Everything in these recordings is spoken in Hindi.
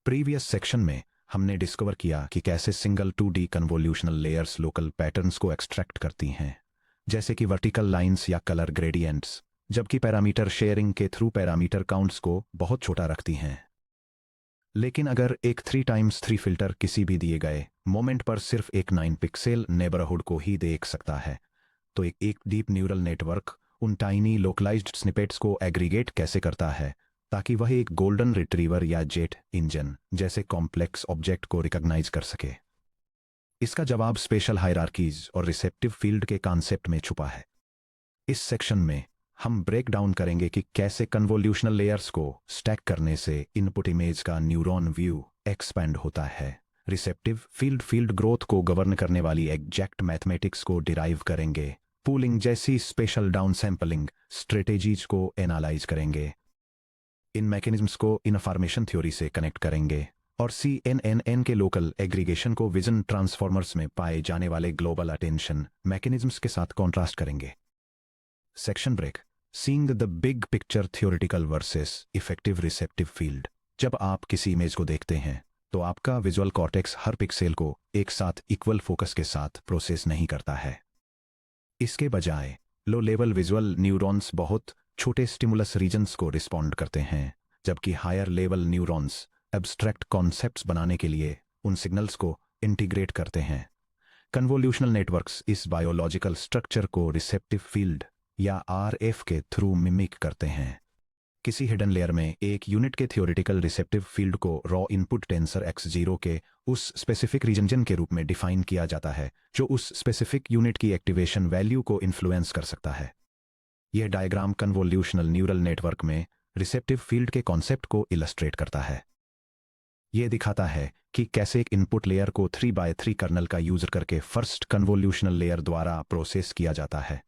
प्रीवियस सेक्शन में हमने डिस्कवर किया कि कैसे single 2D convolutional layers local patterns को एक्सट्रैक्ट करती हैं, जैसे कि वर्टिकल लाइंस या कलर ग्रेडियंट्स, जबकि पैरामीटर शेयरिंग के थ्रू पैरामीटर काउंट्स को बहुत छोटा रखती हैं। लेकिन अगर एक 3x3 फिल्टर किसी भी दिए गए मोमेंट पर सिर्फ एक 9 पिक्सेल नेबरहुड को ही देख सकता है, तो एक डीप न्यूरल नेटवर्क उन टाइनी लोकलाइज्ड स्निपेट्स को एग्रीगेट कैसे करता है ताकि वह एक गोल्डन रिट्रीवर या जेट इंजन जैसे कॉम्प्लेक्स ऑब्जेक्ट को रिकॉग्नाइज कर सके। इसका जवाब स्पेशल हायरार्कीज और रिसेप्टिव फील्ड के कॉन्सेप्ट में छुपा है। इस सेक्शन में हम ब्रेक डाउन करेंगे कि कैसे कन्वोल्यूशनल लेयर्स को स्टैक करने से इनपुट इमेज का न्यूरॉन व्यू एक्सपैंड होता है, रिसेप्टिव फील्ड ग्रोथ को गवर्न करने वाली एग्जैक्ट मैथमेटिक्स को डिराइव करेंगे, पूलिंग जैसी स्पेशल डाउन सैंपलिंग स्ट्रेटेजीज को एनालाइज करेंगे, इन मैकेनिज्म्स को इनफॉर्मेशन थ्योरी से कनेक्ट करेंगे और CNN के लोकल एग्रीगेशन को विजन ट्रांसफॉर्मर्स में पाए जाने वाले ग्लोबल अटेंशन मैकेनिज्म्स के साथ कॉन्ट्रास्ट करेंगे। Section break, seeing the big picture theoretical versus effective receptive field. जब आप किसी इमेज को देखते हैं तो आपका विजुअल कॉर्टेक्स हर पिक्सेल को एक साथ इक्वल फोकस के साथ प्रोसेस नहीं करता है। इसके बजाय लो लेवल विजुअल न्यूरॉन्स बहुत छोटे स्टिमुलस रीजन्स को रिस्पॉन्ड करते हैं, जबकि higher level neurons abstract concepts बनाने के लिए उन सिग्नल्स को इंटीग्रेट करते हैं। कन्वोल्यूशनल नेटवर्क्स इस बायोलॉजिकल स्ट्रक्चर को रिसेप्टिव फील्ड या RF के थ्रू मिमिक करते हैं। किसी हिडन लेयर में एक यूनिट के थ्योरेटिकल रिसेप्टिव फील्ड को रॉ इनपुट टेंसर X0 के उस स्पेसिफिक रीजन के रूप में डिफाइन किया जाता है जो उस स्पेसिफिक यूनिट की एक्टिवेशन वैल्यू को इन्फ्लुएंस कर सकता है। यह डायग्राम कन्वोल्यूशनल न्यूरल नेटवर्क में रिसेप्टिव फील्ड के कॉन्सेप्ट को इलस्ट्रेट करता है। यह दिखाता है कि कैसे एक इनपुट लेयर को 3x3 कर्नल का यूज करके फर्स्ट कन्वोल्यूशनल लेयर द्वारा प्रोसेस किया जाता है,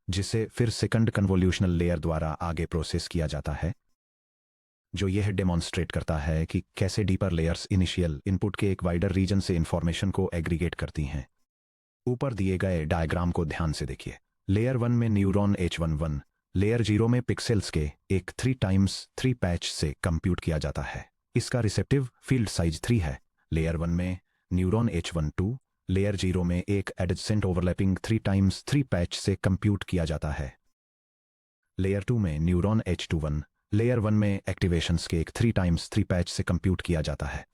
जिसे फिर सेकंड कन्वोल्यूशनल लेयर द्वारा आगे प्रोसेस किया जाता है, जो यह डेमोन्स्ट्रेट करता है कि कैसे डीपर लेयर्स इनिशियल इनपुट के एक वाइडर रीजन से इंफॉर्मेशन को एग्रीगेट करती हैं। ऊपर दिए गए डायग्राम को ध्यान से देखिए। लेयर 1 में न्यूरॉन H11 लेयर 0 में पिक्सेल्स के एक 3x3 पैच से कंप्यूट किया जाता है। इसका रिसेप्टिव फील्ड साइज 3 है। लेयर 1 में न्यूरॉन H12 लेयर 0 में एक एडजेसेंट ओवरलैपिंग 3x3 पैच से कंप्यूट किया जाता है। लेयर 2 में न्यूरॉन H21 लेयर 1 में एक्टिवेशंस के एक 3x3 पैच से कंप्यूट किया जाता है।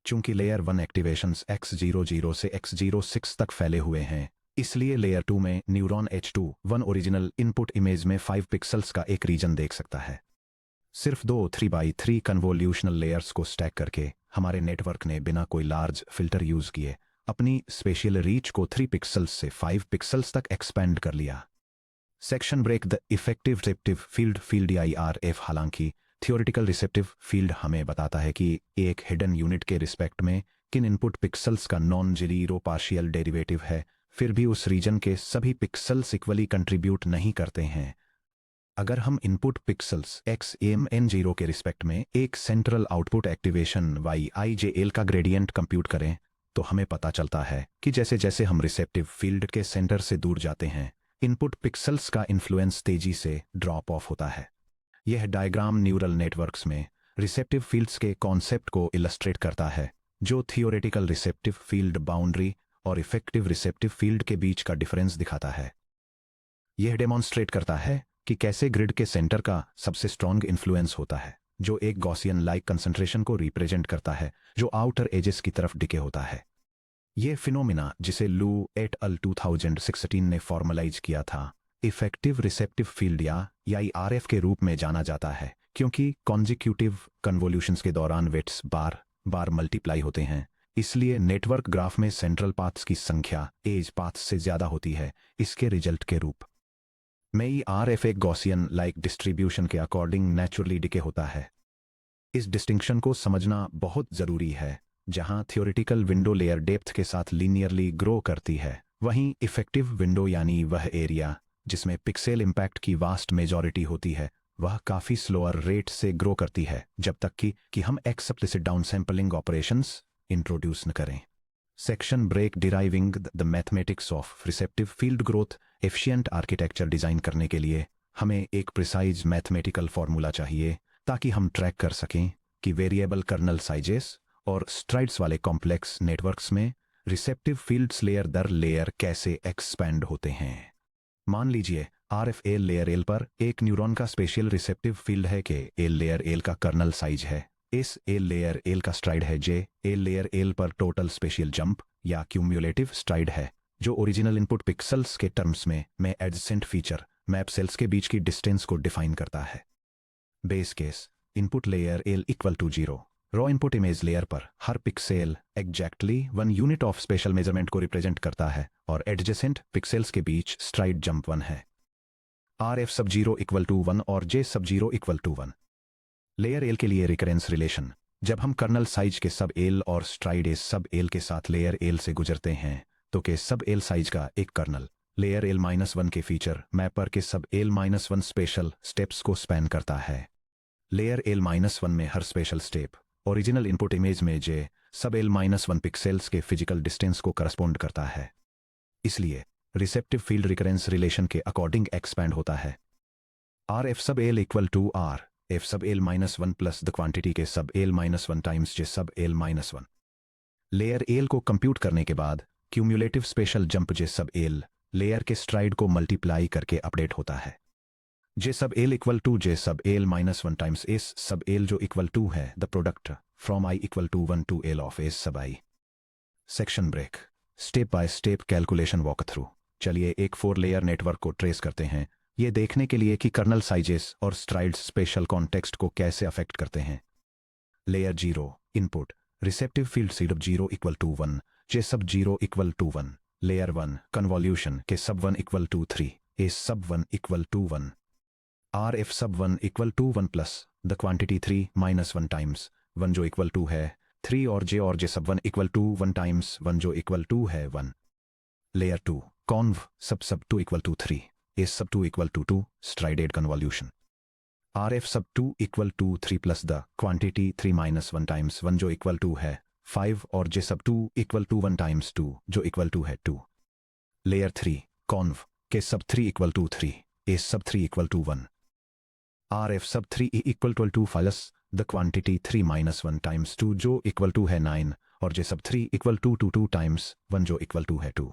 चूंकि लेयर 1 एक्टिवेशंस X00 से X06 तक फैले हुए हैं, इसलिए लेयर 2 में neuron H21 original input image में 5 पिक्सेल्स का एक रीजन देख सकता है। सिर्फ 2 3x3 कन्वोल्यूशनल लेयर्स को स्टैक करके हमारे नेटवर्क ने बिना कोई लार्ज फिल्टर यूज किए अपनी स्पेशियल रीच को 3 पिक्सेल्स से 5 पिक्सेल्स तक एक्सपेंड कर लिया। Section break, the effective receptive field या RF। हालांकि थियोरेटिकल रिसेप्टिव फील्ड हमें बताता है कि एक हिडन यूनिट के रिस्पेक्ट में किन इनपुट पिक्सेल्स का नॉन जीरो पार्शियल डेरिवेटिव है, फिर भी उस रीजन के सभी पिक्सेल्स इक्वली कंट्रीब्यूट नहीं करते हैं। अगर हम इनपुट पिक्सेल्स XMN0 के रिस्पेक्ट में एक सेंट्रल आउटपुट एक्टिवेशन YIJL का ग्रेडियंट कंप्यूट करें, तो हमें पता चलता है कि जैसे जैसे हम रिसेप्टिव फील्ड के सेंटर से दूर जाते हैं, इनपुट पिक्सेल्स का इन्फ्लुएंस तेजी से ड्रॉप ऑफ होता है। यह डायग्राम न्यूरल नेटवर्क्स में रिसेप्टिव फील्ड्स के कॉन्सेप्ट को इलस्ट्रेट करता है, जो थियोरेटिकल रिसेप्टिव फील्ड बाउंड्री और इफेक्टिव रिसेप्टिव फील्ड के बीच का डिफरेंस दिखाता है। यह डेमोन्स्ट्रेट करता है कि कैसे ग्रिड के सेंटर का सबसे स्ट्रॉन्ग इन्फ्लुएंस होता है, जो एक गॉसियन लाइक कंसंट्रेशन को रिप्रेजेंट करता है जो आउटर एजेस की तरफ डिके होता है। यह फिनोमिना, जिसे लू एट अल 2016 ने फॉर्मलाइज किया था, इफेक्टिव रिसेप्टिव फील्ड या RF के रूप में जाना जाता है, क्योंकि कॉन्जिक्यूटिव कन्वोल्यूशंस के दौरान वेट्स बार मल्टीप्लाई होते हैं। इसलिए नेटवर्क ग्राफ में सेंट्रल पाथ्स की संख्या एज पाथ्स से ज्यादा होती है। इसके रिजल्ट के रूप में RF एक गॉसियन लाइक डिस्ट्रीब्यूशन के अकॉर्डिंग नेचुरली डिके होता है। इस डिस्टिंक्शन को समझना बहुत जरूरी है। जहां थियोरेटिकल विंडो लेयर डेप्थ के साथ लीनियरली ग्रो करती है, वहीं इफेक्टिव विंडो यानी वह एरिया जिसमें पिक्सेल इंपैक्ट की वास्ट मेजॉरिटी होती है, वह काफी स्लोअर रेट से ग्रो करती है, जब तक कि हम explicit down sampling operations introduce न करें। Section break, deriving the mathematics of receptive field growth. Efficient architecture design करने के लिए हमें एक प्रिसाइज मैथमेटिकल फॉर्मूला चाहिए ताकि हम ट्रैक कर सकें कि वेरिएबल कर्नल साइजेस और स्ट्राइड्स वाले कॉम्प्लेक्स नेटवर्क्स में रिसेप्टिव फील्ड्स लेयर दर लेयर कैसे एक्सपैंड होते हैं। मान लीजिए RFA लेयर एल पर एक न्यूरॉन का स्पेशियल रिसेप्टिव फील्ड है कि एल लेयर एल का कर्नल साइज है, इस एल लेयर एल का स्ट्राइड है जे, एल लेयर एल पर टोटल स्पेशियल जंप या क्यूम्युलेटिव स्ट्राइड है जो ओरिजिनल इनपुट पिक्सल्स के टर्म्स में एडजेसेंट फीचर मैप सेल्स के बीच की डिस्टेंस को डिफाइन करता है। Base case input layer L equal to 0, raw input image layer पर हर pixel exactly 1 unit of spatial measurement को रिप्रेजेंट करता है और एडजेसेंट पिक्सेल्स के बीच स्ट्राइड जंप 1 है। RF सब 0 इक्वल टू 1 और J सब 0 इक्वल टू 1। लेयर एल के लिए रिकरेंस रिलेशन, जब हम कर्नल साइज के सब एल और स्ट्राइड एस सब एल के साथ लेयर एल से गुजरते हैं तो के सब एल साइज का एक कर्नल लेयर एल -1 के फीचर मैपर के सब एल -1 स्पेशल स्टेप्स को स्पैन करता है। लेयर एल -1 में हर spatial step original input image में जे सब एल -1 पिक्सेल्स के फिजिकल डिस्टेंस को करस्पॉन्ड करता है। इसलिए रिसेप्टिव फील्ड रिकरेंस रिलेशन के अकॉर्डिंग एक्सपैंड होता है। R F sub L equal to R F sub L -1 plus the quantity K sub L -1 times J sub L -1। Layer L को कंप्यूट करने के बाद cumulative spatial jump J sub L layer के स्ट्राइड को मल्टीप्लाई करके अपडेट होता है। J sub L equal to J sub L -1 times S sub L जो इक्वल टू है the product from I equal to 1 to L of S sub I। Section break, step by step calculation walk through. चलिए एक 4 लेयर नेटवर्क को ट्रेस करते हैं ये देखने के लिए कि कर्नल साइजेस और स्ट्राइड्स स्पेशल कॉन्टेक्स्ट को कैसे अफेक्ट करते हैं। Layer 0 input receptive field seed 0 equal to 1, J sub 0 equal to 1। Layer 1 convolution के सब 1 इक्वल टू 3, ए सब 1 equal to 1। R F sub 1 equal to 1 plus the quantity 3 -1 times 1 जो इक्वल टू है 3 और जे सब 1 इक्वल टू 1 टाइम्स 1 जो इक्वल टू है 1। लेयर 2 कॉन्व सब 2 equal to 3, A sub 2 equal to 2 strided convolution. R F sub 2 equal to 3 plus the quantity 3 -1 times 1 जो इक्वल टू है 5 और जे सब 2 इक्वल टू 1 टाइम्स 2 जो इक्वल टू है 2। लेयर 3 कॉन्व के सब 3 इक्वल टू 3, ए सब 3 equal to 1। R F sub 3 equal to 5 plus the quantity 3 -1 times 2 जो इक्वल टू है 9 और जे सब 3 इक्वल टू 2 टाइम्स 1 जो इक्वल टू है 2।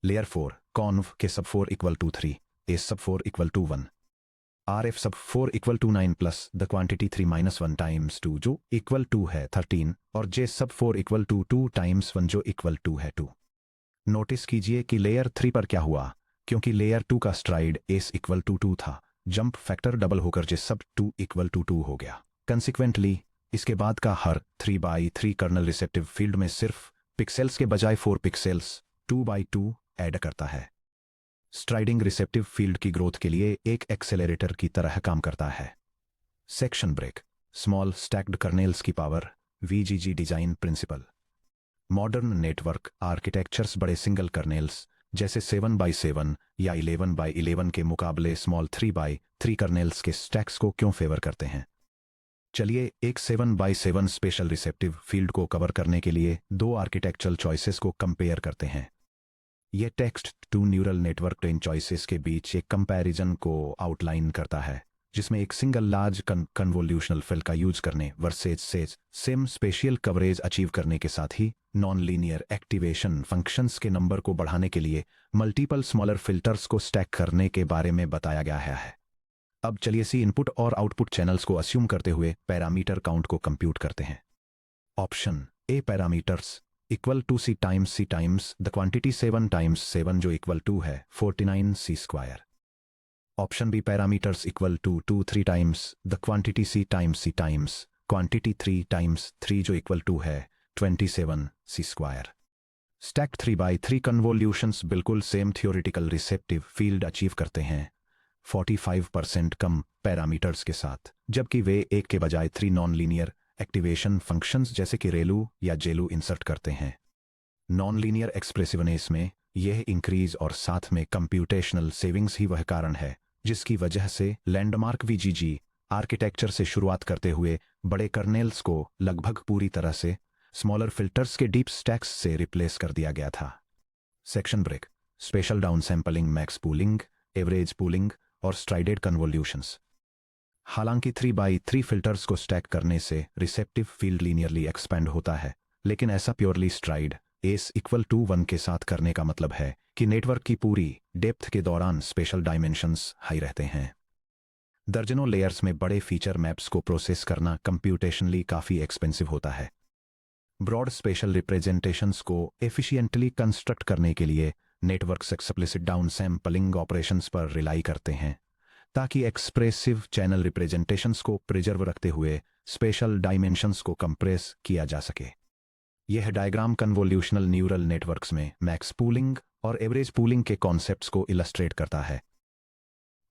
लेयर 4 कॉन्व के सब 4 इक्वल टू 3, ए सब 4 equal to 1। R F sub 4 equal to 9 plus the quantity 3 -1 times 2 जो इक्वल टू है 13 और जे सब 4 इक्वल टू 2 टाइम्स 1 जो इक्वल टू है 2। नोटिस कीजिए कि लेयर 3 पर क्या हुआ, क्योंकि लेयर 2 का स्ट्राइड एस इक्वल टू 2 था, जंप फैक्टर डबल होकर जे सब 2 इक्वल टू 2 हो गया। कंसिक्वेंटली इसके बाद का हर 3x3 कर्नल रिसेप्टिव फील्ड में सिर्फ पिक्सेल्स के बजाय 4 पिक्सेल्स 2x2 ऐड करता है। स्ट्राइडिंग रिसेप्टिव फील्ड की ग्रोथ के लिए एक एक्सेलरेटर की तरह काम करता है। Section break, small stacked kernels की power VGG design principle. Modern network architectures बड़े सिंगल कर्नेल्स जैसे 7x7 या 11x11 के मुकाबले स्मॉल 3x3 कर्नेल्स के स्टैक्स को क्यों फेवर करते हैं। चलिए एक 7x7 स्पेशल रिसेप्टिव फील्ड को कवर करने के लिए 2 आर्किटेक्चरल चॉइसेस को कंपेयर करते हैं। यह text to neural network in choices के बीच एक कंपैरिजन को आउटलाइन करता है जिसमें एक सिंगल लार्ज कन्वोल्यूशनल फिल का यूज करने versus same spatial coverage achieve करने के साथ ही नॉन लीनियर एक्टिवेशन फंक्शंस के नंबर को बढ़ाने के लिए मल्टीपल स्मॉलर फिल्टर्स को स्टैक करने के बारे में बताया गया है। अब चलिए सी इनपुट और आउटपुट चैनल्स को अस्यूम करते हुए पैरामीटर काउंट को कंप्यूट करते हैं। Option A parameters equal to C times the quantity 7 times 7 जो इक्वल टू है 49C²। Option B parameters equal to 3 times the quantity C times quantity 3 times 3 जो इक्वल टू है 27C²। स्टैक्ड 3x3 कन्वोल्यूशंस बिल्कुल same theoretical receptive field achieve करते हैं 45% कम पैरामीटर्स के साथ, जबकि वे एक के बजाय 3 नॉन लीनियर एक्टिवेशन फंक्शंस जैसे कि रेलू या जेलू इंसर्ट करते हैं। नॉन लीनियर एक्सप्रेसिवनेस में यह इंक्रीज और साथ में कंप्यूटेशनल सेविंग्स ही वह कारण है जिसकी वजह से लैंडमार्क VGG आर्किटेक्चर से शुरुआत करते हुए बड़े कर्नेल्स को लगभग पूरी तरह से स्मॉलर फिल्टर्स के डीप स्टैक्स से रिप्लेस कर दिया गया था। Section break, special down sampling, max pooling, average pooling और स्ट्राइडेड कन्वोल्यूशंस। हालांकि 3x3 फिल्टर्स को स्टैक करने से रिसेप्टिव फील्ड लीनियरली एक्सपेंड होता है, लेकिन ऐसा purely stride S equal to 1 के साथ करने का मतलब है कि नेटवर्क की पूरी डेप्थ के दौरान स्पेशल डायमेंशंस हाई रहते हैं। दर्जनों लेयर्स में बड़े फीचर मैप्स को प्रोसेस करना कंप्यूटेशनली काफ़ी एक्सपेंसिव होता है। ब्रॉड स्पेशल रिप्रेजेंटेशंस को एफिशिएंटली कंस्ट्रक्ट करने के लिए networks explicit down sampling operations पर रिलाई करते हैं, ताकि एक्सप्रेसिव चैनल रिप्रेजेंटेशंस को प्रिजर्व रखते हुए स्पेशल डायमेंशंस को कंप्रेस किया जा सके। यह डायग्राम कन्वोल्यूशनल न्यूरल नेटवर्क्स में मैक्स पूलिंग और एवरेज पूलिंग के कॉन्सेप्ट्स को इलस्ट्रेट करता है।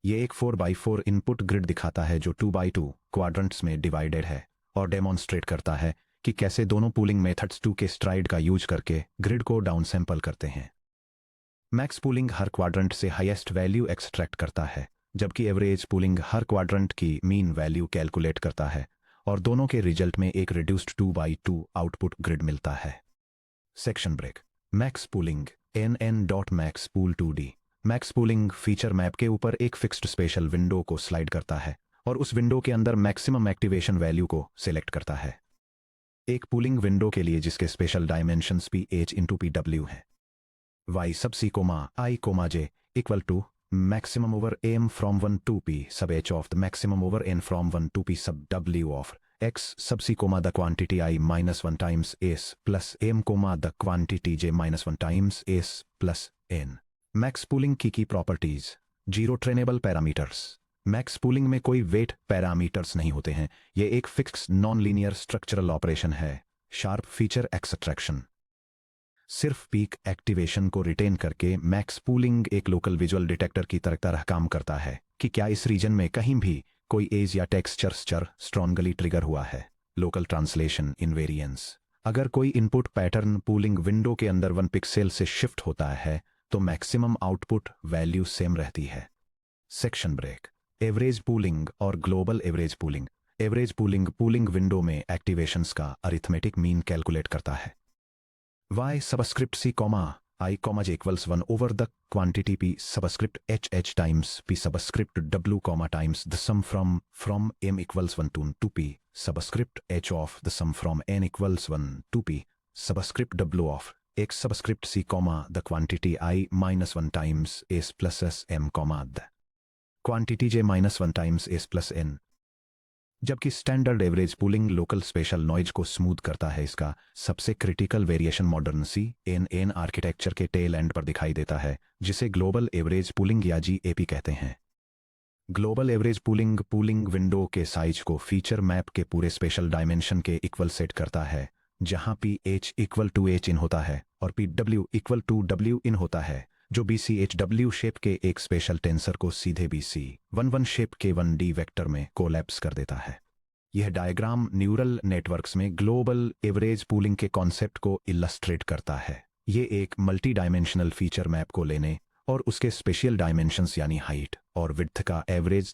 यह एक 4x4 इनपुट ग्रिड दिखाता है जो 2x2 क्वाड्रेंट्स में डिवाइडेड है और डेमोन्स्ट्रेट करता है कि कैसे दोनों पूलिंग मेथड्स 2 के स्ट्राइड का यूज करके ग्रिड को डाउन सैंपल करते हैं। मैक्स पूलिंग हर क्वाड्रेंट से हाईएस्ट वैल्यू एक्सट्रैक्ट करता है, जबकि एवरेज पूलिंग हर क्वाड्रेंट की मीन वैल्यू कैलकुलेट करता है और दोनों के रिजल्ट में एक रिड्यूस्ड 2x2 आउटपुट ग्रिड मिलता है। Section break. Max pooling NN.MaxPool2D। Max pooling feature map के ऊपर एक फिक्स्ड स्पेशल विंडो को स्लाइड करता है और उस विंडो के अंदर मैक्सिमम एक्टिवेशन वैल्यू को सिलेक्ट करता है। एक पूलिंग विंडो के लिए जिसके स्पेशल डायमेंशंस PH/PW है। Y sub C, I, J equal to maximum over M from 1 to P sub H of the maximum over N from 1 to P sub W of X sub C, the quantity I minus 1 times S plus M, the quantity J minus 1 times S plus N। Max pooling की properties. Zero trainable parameters. Max pooling में कोई वेट पैरामीटर्स नहीं होते हैं, यह एक fix non linear structural operation है। Sharp feature extraction. सिर्फ पीक एक्टिवेशन को रिटेन करके मैक्स पूलिंग एक लोकल विजुअल डिटेक्टर की तरह काम करता है कि क्या इस रीजन में कहीं भी कोई एज या टेक्सचर स्ट्रॉन्गली ट्रिगर हुआ है। Local translation invariance. अगर कोई इनपुट पैटर्न पूलिंग विंडो के अंदर 1 पिक्सेल से शिफ्ट होता है तो मैक्सिमम आउटपुट वैल्यू सेम रहती है। Section break. एवरेज पूलिंग और global average pooling. Average pooling pooling window में एक्टिवेशंस का अरिथमेटिक मीन कैलकुलेट करता है। Y subscript C, I, J equals 1 over the quantity P subscript H times P subscript W, times the sum from M equals 1 to P subscript H of the sum from N equals 1 to P subscript W of X subscript C, the quantity I minus 1 times S plus S M, the quantity J minus 1 times S plus N। जबकि standard average pooling local special noise को स्मूथ करता है। इसका सबसे critical variation modern CNN architecture के टेल एंड पर दिखाई देता है, जिसे ग्लोबल एवरेज पूलिंग या GAP कहते हैं। Global average pooling pooling window के साइज को फीचर मैप के पूरे स्पेशल डायमेंशन के इक्वल सेट करता है, जहां PH इक्वल टू H इन होता है और PW इक्वल टू W इन होता है, जो BCHW शेप के एक स्पेशल टेंसर को सीधे BC11 शेप के 1D वेक्टर में कोलैप्स कर देता है। यह डायग्राम न्यूरल नेटवर्क्स में ग्लोबल एवरेज पूलिंग के कॉन्सेप्ट को इलस्ट्रेट करता है। ये एक मल्टी डायमेंशनल फीचर मैप को लेने और उसके स्पेशल डायमेंशंस यानी हाइट और विड्थ का एवरेज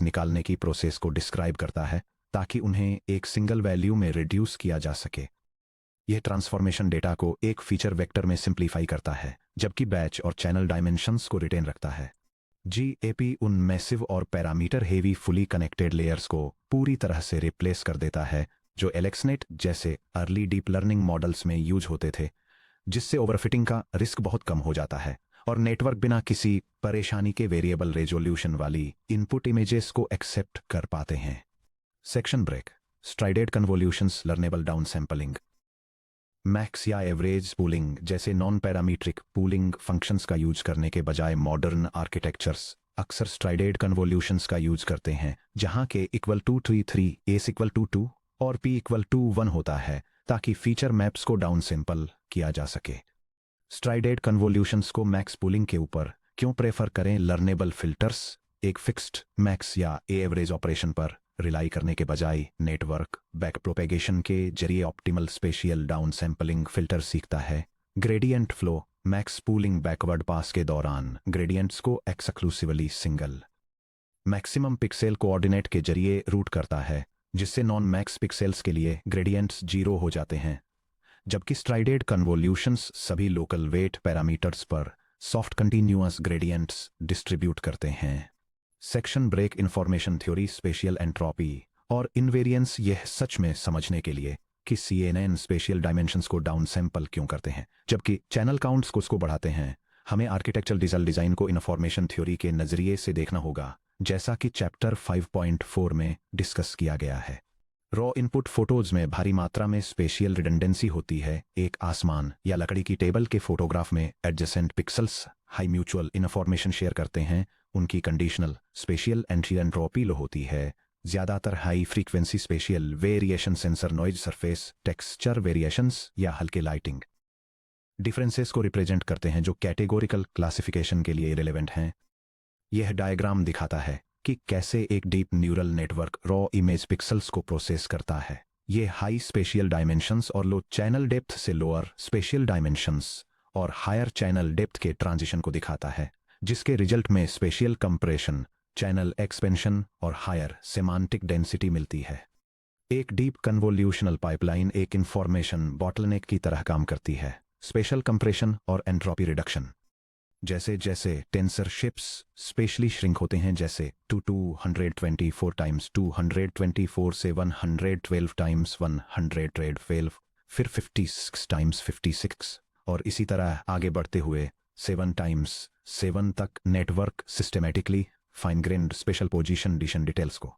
निकालने की प्रोसेस को डिस्क्राइब करता है, ताकि उन्हें एक सिंगल वैल्यू में रिड्यूस किया जा सके। यह ट्रांसफॉर्मेशन डेटा को एक फीचर वेक्टर में सिंप्लीफाई करता है, जबकि बैच और चैनल डायमेंशंस को रिटेन रखता है। GAP उन मैसिव और parameter heavy fully connected layers को पूरी तरह से रिप्लेस कर देता है जो एलेक्सनेट जैसे अर्ली डीप लर्निंग मॉडल्स में यूज होते थे, जिससे ओवरफिटिंग का रिस्क बहुत कम हो जाता है और नेटवर्क बिना किसी परेशानी के वेरिएबल रेजोल्यूशन वाली इनपुट इमेजेस को एक्सेप्ट कर पाते हैं। Section break. Strided convolutions learnable down sampling. Max या एवरेज पूलिंग जैसे नॉन पैरामीट्रिक पूलिंग फंक्शंस का यूज करने के बजाय मॉडर्न आर्किटेक्चर्स अक्सर स्ट्राइडेड कन्वोल्यूशंस का यूज करते हैं, जहां K equal to 3 S equal to 2 और P इक्वल टू 1 होता है, ताकि फीचर मैप्स को डाउन सैंपल किया जा सके। स्ट्राइडेड कन्वोल्यूशंस को मैक्स पूलिंग के ऊपर क्यों प्रेफर करें? लर्नेबल फिल्टर्स एक फिक्स्ड मैक्स या एवरेज ऑपरेशन पर रिलाई करने के बजाय नेटवर्क बैक प्रोपेगेशन के जरिए optimal spatial down sampling filter सीखता है। Gradient flow max pooling backward pass के दौरान ग्रेडियंट्स को exclusively single maximum pixel coordinate के जरिए रूट करता है, जिससे नॉन मैक्स पिक्सेल्स के लिए ग्रेडियंट्स 0 हो जाते हैं। जबकि स्ट्राइडेड कन्वोल्यूशंस सभी लोकल वेट पैरामीटर्स पर सॉफ्ट कंटिन्यूअस ग्रेडियंट्स डिस्ट्रीब्यूट करते हैं। Section break information theory, spatial entropy और इनवेरियंस। यह सच में समझने के लिए कि CNN स्पेशियल डायमेंशंस को डाउन सैंपल क्यों करते हैं जबकि चैनल काउंट्स को उसको बढ़ाते हैं, हमें आर्किटेक्चरल डिज़ाइन को इन्फॉर्मेशन थ्योरी के नज़रिए से देखना होगा, जैसा कि चैप्टर 5.4 में डिस्कस किया गया है। रॉ इनपुट फोटोज में भारी मात्रा में स्पेशियल रिडंडेंसी होती है। एक आसमान या लकड़ी की टेबल के फोटोग्राफ में adjacent pixels high mutual information share करते हैं, उनकी कंडीशनल स्पेशियल एंट्रोपी लो होती है। ज़्यादातर high frequency spatial variation sensor noise, surface texture variations या हल्के लाइटिंग डिफरेंसेस को रिप्रेजेंट करते हैं जो कैटेगोरिकल क्लासिफिकेशन के लिए रिलेवेंट हैं। यह डायग्राम दिखाता है कि कैसे एक deep neural network raw image pixels को प्रोसेस करता है। ये हाई स्पेशियल डायमेंशंस और लो चैनल डेप्थ से लोअर स्पेशियल डायमेंशंस और हायर चैनल डेप्थ के ट्रांजिशन को दिखाता है, जिसके रिजल्ट में स्पेशियल कंप्रेशन, चैनल एक्सपेंशन और हायर सेमांटिक डेंसिटी मिलती है। एक डीप कन्वोल्यूशनल पाइपलाइन एक इंफॉर्मेशन बॉटलनेक की तरह काम करती है। स्पेशल कंप्रेशन और एंट्रोपी रिडक्शन, जैसे जैसे टेंसर शिप्स स्पेशली श्रिंक होते हैं, जैसे 224 टाइम्स 224 से 112 टाइम्स 112, फिर 56 टाइम्स 56 और इसी तरह आगे बढ़ते हुए 7 टाइम्स 7 तक, network systematically fine grained spatial position details को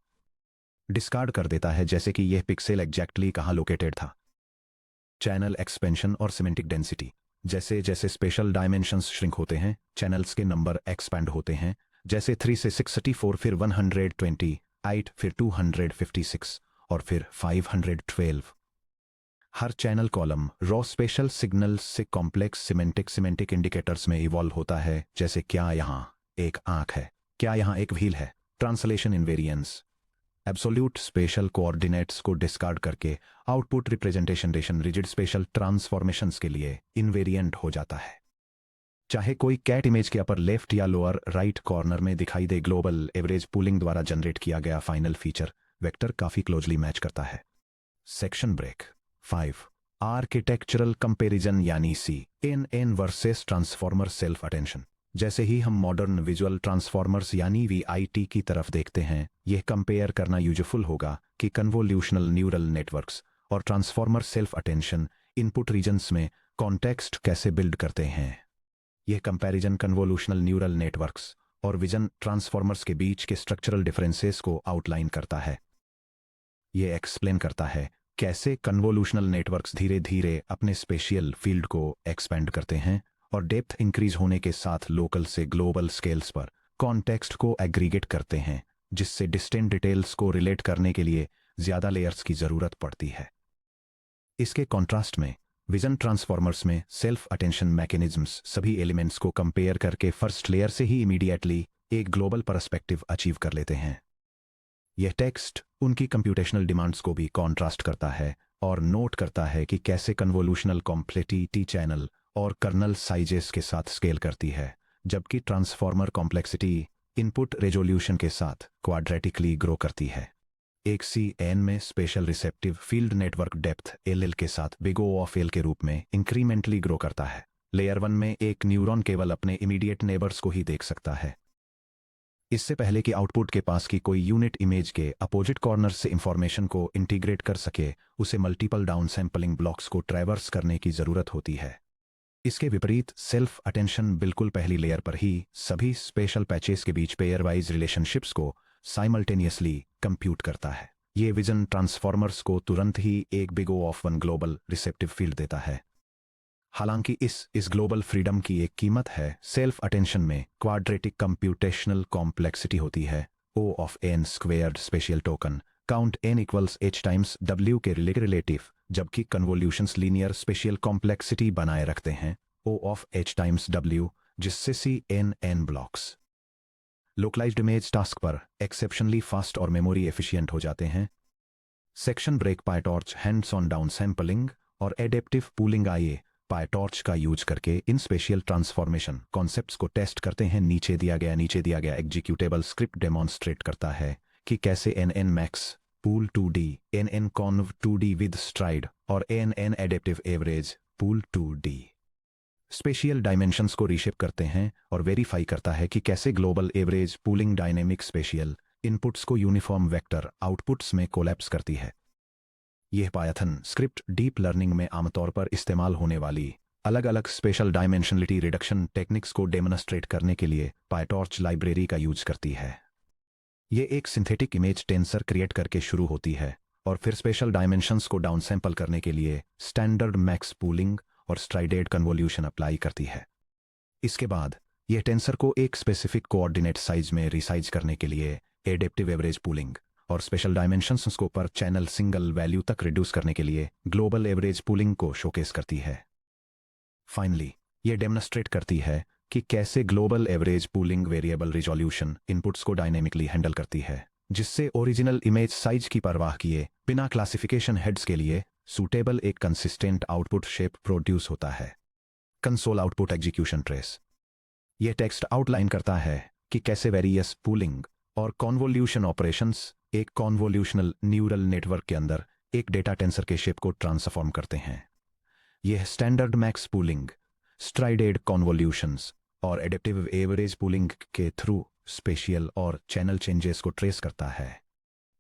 डिस्कार्ड कर देता है, जैसे कि यह पिक्सेल एग्जैक्टली कहाँ लोकेटेड था। चैनल एक्सपेंशन और सिमेंटिक डेंसिटी, जैसे जैसे स्पेशल डायमेंशंस श्रिंक होते हैं, चैनल्स के नंबर एक्सपैंड होते हैं, जैसे 3 से 64, फिर 128, फिर 256 और फिर 512। हर channel column raw spatial signals से कॉम्प्लेक्स सिमेंटिक इंडिकेटर्स में इवॉल्व होता है, जैसे क्या यहाँ एक आंख है, क्या यहाँ एक व्हील है। Translation invariance, absolute special coordinates को डिस्कार्ड करके output representation rigid special transformations के लिए इनवेरिएंट हो जाता है। चाहे कोई कैट इमेज के अपर लेफ्ट या लोअर राइट कॉर्नर में दिखाई दे, ग्लोबल एवरेज पूलिंग द्वारा जनरेट किया गया फाइनल फीचर वेक्टर काफी क्लोजली मैच करता है। सेक्शन ब्रेक 5, आर्किटेक्चरल कंपैरिजन यानी CNN versus transformer self attention. जैसे ही हम मॉडर्न विजुअल ट्रांसफॉर्मर्स यानी VIT की तरफ देखते हैं, यह कंपेयर करना यूजफुल होगा कि कन्वोल्यूशनल न्यूरल नेटवर्क्स और transformer self attention input regions में कॉन्टेक्स्ट कैसे बिल्ड करते हैं। यह कंपैरिजन कन्वोल्यूशनल न्यूरल नेटवर्क्स और विजन ट्रांसफॉर्मर्स के बीच के स्ट्रक्चरल डिफरेंसेस को आउटलाइन करता है। यह एक्सप्लेन करता है कैसे कन्वोल्यूशनल नेटवर्क्स धीरे धीरे अपने स्पेशियल फील्ड को एक्सपेंड करते हैं और डेप्थ इंक्रीज होने के साथ लोकल से ग्लोबल स्केल्स पर कॉन्टेक्स्ट को एग्रीगेट करते हैं, जिससे डिस्टेंट डिटेल्स को रिलेट करने के लिए ज्यादा लेयर्स की जरूरत पड़ती है। इसके कॉन्ट्रास्ट में विजन ट्रांसफॉर्मर्स में सेल्फ अटेंशन मैकेनिज्म्स सभी एलिमेंट्स को कंपेयर करके फर्स्ट लेयर से ही इमीडिएटली एक ग्लोबल पर्सपेक्टिव अचीव कर लेते हैं। यह टेक्स्ट उनकी कंप्यूटेशनल डिमांड्स को भी कॉन्ट्रास्ट करता है और नोट करता है कि कैसे कन्वोल्यूशनल कॉम्प्लेक्सिटी चैनल और कर्नल साइजेस के साथ स्केल करती है, जबकि ट्रांसफॉर्मर कॉम्प्लेक्सिटी इनपुट रेजोल्यूशन के साथ क्वाड्रेटिकली ग्रो करती है। एक CNN में special receptive field network depth LL के साथ बिग O ऑफ L के रूप में इंक्रीमेंटली ग्रो करता है। लेयर 1 में एक न्यूरॉन केवल अपने इमीडिएट नेबर्स को ही देख सकता है। इससे पहले कि आउटपुट के पास की कोई यूनिट इमेज के अपोजिट कॉर्नर से इंफॉर्मेशन को इंटीग्रेट कर सके, उसे मल्टीपल डाउन सैंपलिंग ब्लॉक्स को ट्रैवर्स करने की जरूरत होती है। इसके विपरीत सेल्फ अटेंशन बिल्कुल पहली लेयर पर ही सभी स्पेशल पैचेस के बीच पेयर वाइज रिलेशनशिप्स को साइमल्टेनियसली कंप्यूट करता है। ये विजन ट्रांसफॉर्मर्स को तुरंत ही एक big O of 1 global receptive field देता है। हालांकि इस ग्लोबल फ्रीडम की एक कीमत है। सेल्फ अटेंशन में क्वाड्रेटिक कंप्यूटेशनल कॉम्प्लेक्सिटी होती है। O of n squared spatial token count n equals h times W के रिलेटिव, जबकि कन्वोल्यूशंस लीनियर स्पेशियल कॉम्प्लेक्सिटी बनाए रखते हैं O of h times W, जिससे CNN blocks localized image task पर एक्सेप्शनली फास्ट और मेमोरी एफिशिएंट हो जाते हैं। Section break PyTorch hands on down sampling और एडेप्टिव पूलिंग आइए पायटॉर्च का यूज करके इन स्पेशियल ट्रांसफॉर्मेशन कॉन्सेप्ट्स को टेस्ट करते हैं। नीचे दिया गया एग्जीक्यूटेबल स्क्रिप्ट डेमोन्स्ट्रेट करता है कि कैसे NN max pool 2D, NN conv 2D with stride और NN adaptive average pool 2D spatial dimensions को रीशेप करते हैं और वेरीफाई करता है कि कैसे global average pooling dynamic spatial inputs को यूनिफॉर्म वेक्टर आउटपुट्स में कोलैप्स करती है। यह पायथन स्क्रिप्ट डीप लर्निंग में आमतौर पर इस्तेमाल होने वाली अलग अलग स्पेशल डायमेंशनलिटी रिडक्शन टेक्निक्स को डेमोन्स्ट्रेट करने के लिए पायटॉर्च लाइब्रेरी का यूज करती है। ये एक सिंथेटिक इमेज टेंसर क्रिएट करके शुरू होती है और फिर स्पेशल डायमेंशंस को डाउन सैंपल करने के लिए स्टैंडर्ड मैक्स पूलिंग और स्ट्राइडेड कन्वोल्यूशन अप्लाई करती है। इसके बाद यह टेंसर को एक स्पेसिफिक कोऑर्डिनेट साइज में रिसाइज करने के लिए एडेप्टिव एवरेज पूलिंग और स्पेशल डायमेंशंस को पर चैनल सिंगल वैल्यू तक रिड्यूस करने के लिए ग्लोबल एवरेज पूलिंग को शोकेस करती है। फाइनली यह डेमोन्स्ट्रेट करती है कि कैसे global average pooling variable resolution inputs को डायनेमिकली हैंडल करती है, जिससे ओरिजिनल इमेज साइज की परवाह किए बिना क्लासिफिकेशन हेड्स के लिए सूटेबल एक कंसिस्टेंट आउटपुट शेप प्रोड्यूस होता है। कंसोल आउटपुट एग्जीक्यूशन ट्रेस यह टेक्स्ट आउटलाइन करता है कि कैसे वेरियस पूलिंग और कॉन्वोल्यूशन ऑपरेशंस एक कॉन्वोल्यूशनल न्यूरल नेटवर्क के अंदर एक डेटा टेंसर के शेप को ट्रांसफॉर्म करते हैं। यह standard max pooling, strided convolutions और एडेप्टिव एवरेज पूलिंग के थ्रू स्पेशियल और चैनल चेंजेस को ट्रेस करता है।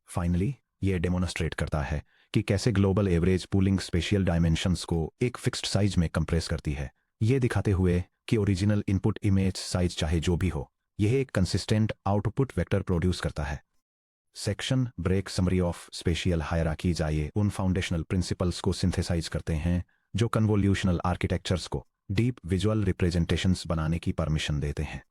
फाइनली यह डेमोन्स्ट्रेट करता है कि कैसे global average pooling spatial dimensions को एक फिक्स्ड साइज में कंप्रेस करती है, यह दिखाते हुए कि ओरिजिनल इनपुट इमेज साइज चाहे जो भी हो, यह एक कंसिस्टेंट आउटपुट वेक्टर प्रोड्यूस करता है। Section break summary of spatial hierarchy जाइए उन फाउंडेशनल प्रिंसिपल्स को सिंथेसाइज करते हैं जो कन्वोल्यूशनल आर्किटेक्चर्स को डीप विजुअल रिप्रेजेंटेशंस बनाने की परमिशन देते हैं।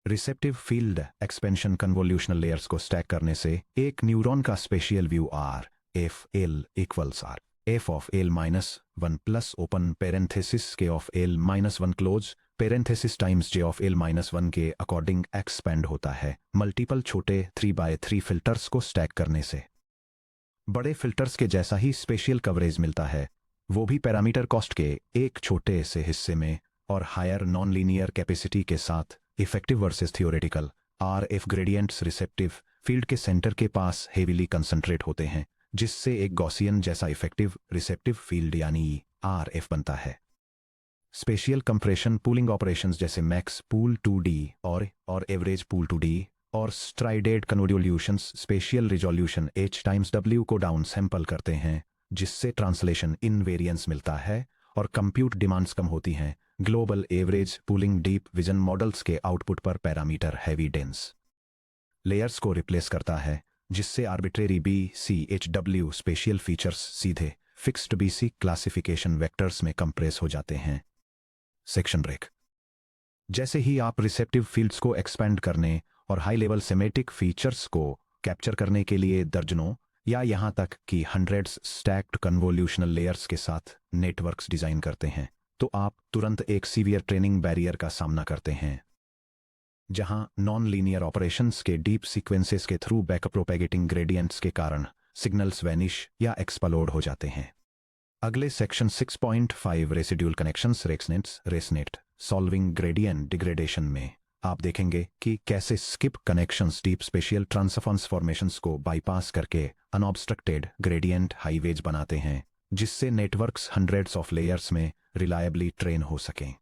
Receptive field expansion convolutional layers को स्टैक करने से एक न्यूरॉन का spatial view R F L equals R F of L minus one plus open parenthesis K of L minus one close parenthesis times J of L minus one के अकॉर्डिंग एक्सपेंड होता है मल्टीपल छोटे 3x3 फिल्टर्स को स्टैक करने से। बड़े फिल्टर्स के जैसा ही स्पेशियल कवरेज मिलता है, वो भी पैरामीटर कॉस्ट के एक छोटे से हिस्से में और हायर नॉन लीनियर कैपेसिटी के साथ effective versus theoretical R F gradients receptive field के सेंटर के पास हेवीली कंसंट्रेट होते हैं, जिससे एक गॉसियन जैसा इफेक्टिव रिसेप्टिव फील्ड यानी आर एफ बनता है। स्पेशियल कंप्रेशन पूलिंग ऑपरेशंस जैसे मैक्स पूल 2D और एवरेज पूल 2D और strided convolutions spatial resolution h times w को डाउन सैंपल करते हैं, जिससे ट्रांसलेशन इनवेरियंस मिलता है और कंप्यूट डिमांड्स कम होती हैं। Global average pooling deep vision models के आउटपुट पर पैरामीटर हैवी डेंस लेयर्स को रिप्लेस करता है, जिससे आर्बिट्रेरी BCHW स्पेशियल फीचर्स सीधे फिक्स्ड BC क्लासिफिकेशन वेक्टर्स में कंप्रेस हो जाते हैं। सेक्शन ब्रेक जैसे ही आप रिसेप्टिव फील्ड्स को एक्सपेंड करने और हाई लेवल सेमेटिक फीचर्स को कैप्चर करने के लिए दर्जनों या यहां तक कि हंड्रेड्स स्टैक्ड कन्वोल्यूशनल लेयर्स के साथ नेटवर्क्स डिजाइन करते हैं, तो आप तुरंत एक सीवियर ट्रेनिंग बैरियर का सामना करते हैं, जहां नॉन लीनियर ऑपरेशंस के डीप सीक्वेंसेस के थ्रू बैकअप प्रोपेगेटिंग ग्रेडियंट्स के कारण सिग्नल्स वैनिश या एक्सप्लोड हो जाते हैं। अगले section 6.5 residual connections ResNet solving gradient degradation में आप देखेंगे कि कैसे skip connections deep spatial transformations को बाईपास करके अनऑब्स्ट्रक्टेड ग्रेडियंट हाईवेज बनाते हैं, जिससे नेटवर्क्स हंड्रेड्स ऑफ लेयर्स में रिलायबली ट्रेन हो सकें।